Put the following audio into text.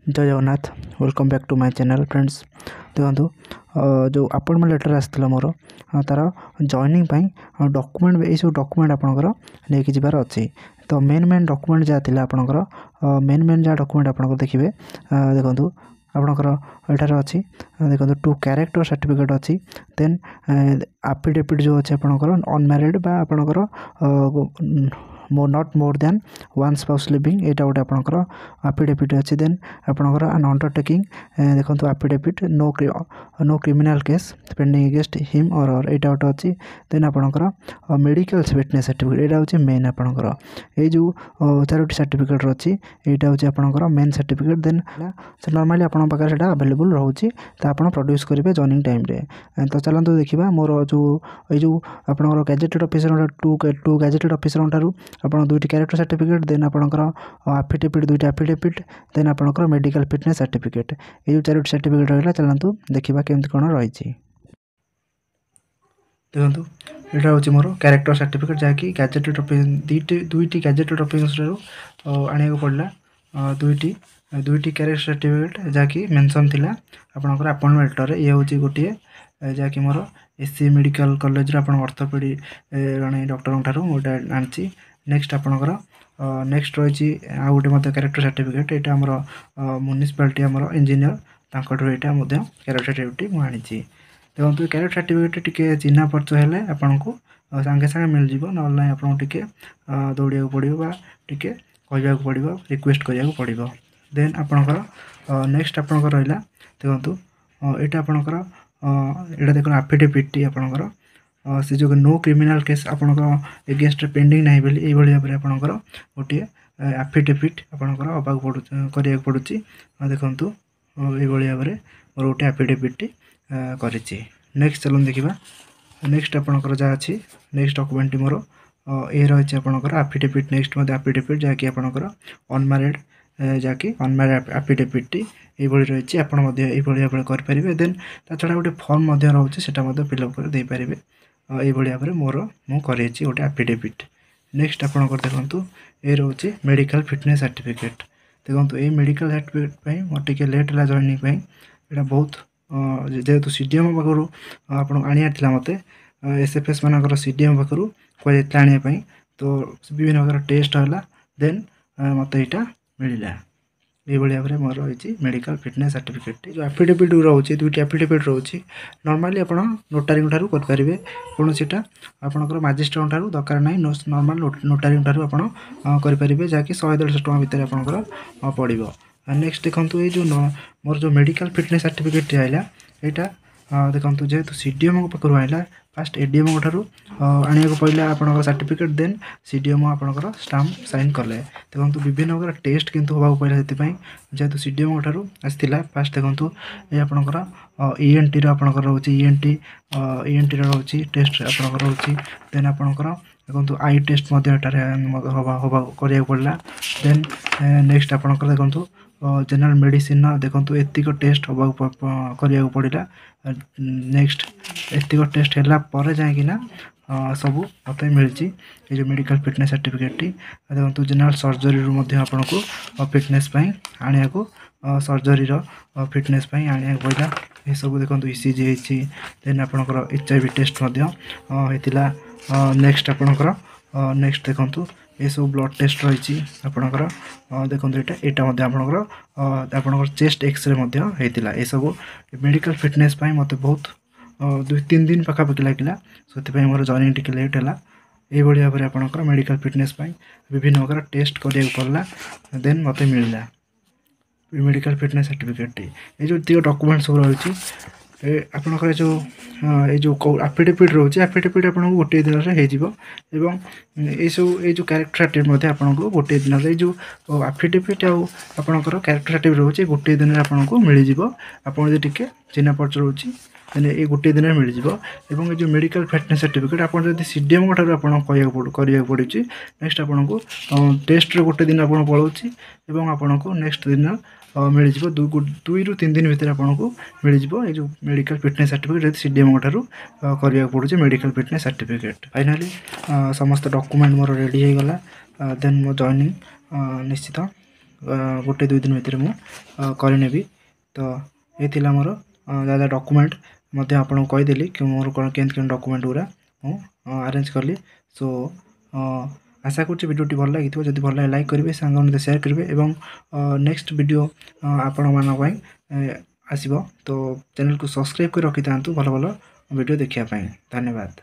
जय Jagannath welcome back to my channel friends. देखो जो अपॉइंटमेंट लेटर आसाला मोर तार जॉइनिंग डॉक्यूमेंट ये सब डॉक्यूमेंट आपंकर लेकिन जबार अच्छी तो मेन डॉक्यूमेंट जहाँ थी आपंकर मेन जहाँ डॉक्यूमेंट आप देखिए देखो आपणकर एठार अच्छी देखो 2 कैरेक्टर सर्टिफिकेट अच्छी देन एफिडेविट जो अच्छे आपंकर अनमैरिड बा आपंकर not more than one spouse living यहाँ गोटे आपंकर एफिडेविट अच्छी देन आपंकर एन अंडरटेकिंग देखो affidavit no criminal case pending against him और यहाँ गोटे अच्छी देन आपंकर मेडिकल फिटनेस सर्टिफिकेट यहाँ हूँ मेन आपंकर ये जो 4टी सर्टिफिकेट अच्छी यहाँ हूँ आपंकर मेन सर्टिफिकेट देन नॉर्मली आपन पाखे से अवेलेबल रोचे तो आप प्रोड्यूस करेंगे जॉइनिंग टाइम तो चलते देखा मोर जो ये आपंकर gazetted officer to gazetted officer ठारू आप 2टी कैरेक्टर सर्टिफिकेट देन आपंकर एफिडेविट 2टी एफिडेविट देन आपंकर मेडिकल फिटनेस सर्टिफिकेट ये जो 4टी सर्टिफिकेट रहा चलतु देखा केमती कौन रही देखो यहाँ हूँ मोर कैरेक्टर सर्टिफिकेट जहाँकि गैजेटेड दुईटी गैजेटेड ऑफिसर आने पड़ा दुईटी कैरेक्टर सर्टिफिकेट जहाँकि मेंशन थिला आपनकर अपॉइंटमेंट लेटर ये हूँ गोटे जहाँकि मोर एससी मेडिकल कॉलेज ऑर्थोपेडी जड़े डॉक्टर ठारू गोटे आनी नेक्स्ट आपनकर नेक्स्ट रही आ गोटे कैरेक्टर सर्टिफिकेट यहाँ आमर म्युनिसिपालिटी आमर इंजीनियर तांकठू यहाँ कैरेक्टर सर्टिफिकेट मुझे देखो कैरेक्टर सर्टिफिकेट टी चिन्हा परिचय हेले आपन को सांगे सांगे मिल जाव ना आपको टी दौड़ा पड़ो टी कहवाक पड़ो रिक्वेस्ट करा पड़ो देन आपणकर नेक्स्ट आपणकर रहा देखो यहाँ आपणकर यहाँ देख एफिडेविट आपणकर से जो नो क्रिमिनल केस आपणकर एगेंस्ट पेंडिंग ना बोली ये भाव में आपणकर गोटे एफिडेविट आपणकर अबाक पड़ू करा पड़ू देखूँ ये भाव में मोर गोटे एफिडेविट करी नेक्स्ट चलो देखा नेक्स्ट आपणकर जहाँ अच्छी नेक्स्ट डॉक्यूमेंट मोर ये रही आपणकर एफिडेविट नेक्स्ट एफिडेविट जहाँकि आपणकर अनमैरिड जहाँकि अनमैरिड एफिडेविट ये रही आप भाव करेंगे देन ता छड़ा गोटे फॉर्म रोचे फिलअप कर दे पारे ये भाव में मोर मुझे गोटे एफिडेविट नेक्स्ट आपणकर देखूँ ये रोचे मेडिकल फिटनेस सर्टिफिकेट देखो ये मेडिकल सर्टिफिकेट मोर टे लेट है जॉइनिंग यहाँ बहुत जेहेतु सीडीएम पाखु आप आना मत एसएफएस मानकर सीडीएम पाखु कहता आने तो विभिन्न प्रकार टेस्ट है देन मत यहाँ मिलला ये भाव में मोर रही मेडिकल फिटनेस सर्टिफिकेट जो एफिडेविट रोचे 2टी एफिडेविट रोचे नॉर्मली आप नोटारी ठारू करेंगे कौन सीटा आपंकर मजिस्ट्रेट ठारू दरकार ना नॉर्मल नोटारी ठारू आप करेंगे जहाँकि 100-150 टଙ୍କା भितर आपंकर पड़ो नेक्स्ट देखो ये जो मोर जो मेडिकल फिटनेस सर्टिफिकेट आइला यहाँ देखो जेहेतु सीडीएम पाखु आइला फास्ट एडीएम ठारू आने पड़ा आपंकर सर्टिफिकेट देन सीडीएम आपंकर स्टाम्प साइन कले देखो विभिन्न प्रकार टेस्ट किंतु होगा पड़ा से जेहेतु सीडीएम ठारू आसाला फास्ट देखो ये आपंकर ईएनटी आपंकर रोचे ईएनटी रोचे टेस्ट आपंकर रोचे देन आपंकर देखो आई टेस्ट करा पड़ा देन नेक्स्ट आपंकर देखो जनरल मेडिसिन देखो एतिक टेस्ट होगा करा पड़ा नेक्स्ट एतिक टेस्ट है जाकना सबू मत मिली ये जो मेडिकल फिटनेस सर्टिफिकेट देखो जनरल सर्जरी आपन को फिटनेस आने को सर्जरी फिटनेस आने पड़ा ये सब देखो ईसीजी देन आपंकर HIV टेस्ट होता नेक्स्ट आपंकर नेक्स्ट देखो ये सब ब्लड टेस्ट रही आपंकर देखो यहाँ आपंकर चेस्ट एक्सरे होता ये सब मेडिकल फिटनेस मत बहुत 2-3 दिन पाखापाखि लगे से मोर जॉइनिंग टी लेट है ये भाव में आपंकर मेडिकल फिटनेस विभिन्न प्रकार टेस्ट करा पड़ा देन मत मिलला मेडिकल फिटनेस सर्टिफिकेट ये जो डॉक्यूमेंट सब रही आपंकर जो एफिडेविट रोचे एफिडेविट आपको गोटे दिन में ये जो कैरेक्टर सर्टिफिकेट आपको गोटे दिन में जो एफिडेविट आपंकर कैरेक्टर सर्टिफिकेट रोचे गोटे दिन में आपको मिल जाव आपड़ टी चिन्हा परिचय रोचे ये गोटे दिन में मिल जाव ये जो मेडिकल फिटनेस सर्टिफिकेट आप सीडीएम ठारू आप करा पड़े नेक्स्ट आपको टेस्ट गोटे दिन आप पलाऊँगी आपन को नेक्स्ट दिन मिल जाव 2-3 दिन भितर आपको मिल जाव ये जो मेडिकल फिटनेस सर्टिफिकेट सीडीएम ठारू करा पड़े मेडिकल फिटनेस सर्टिफिकेट फाइनाली समस्त डॉक्यूमेंट मोर रेडी हो गला देन मो जॉइनिंग निश्चित गोटे 2 दिन भितर मु करनेबी। तो ये थिला मोर दादा डॉक्यूमेंट मध्य आपन कहीदेली कि मोर कौन केन डॉक्यूमेंट गुरा अरेंज करली। सो आशा करूँ वीडियो भल लगी जब भल लगे लाइक करेंगे सांग शेयर करेंगे एवं नेक्स्ट वीडियो आपण मान आसब। तो चैनल को सब्सक्राइब कर रखी था भल भल वीडियो देखा। धन्यवाद।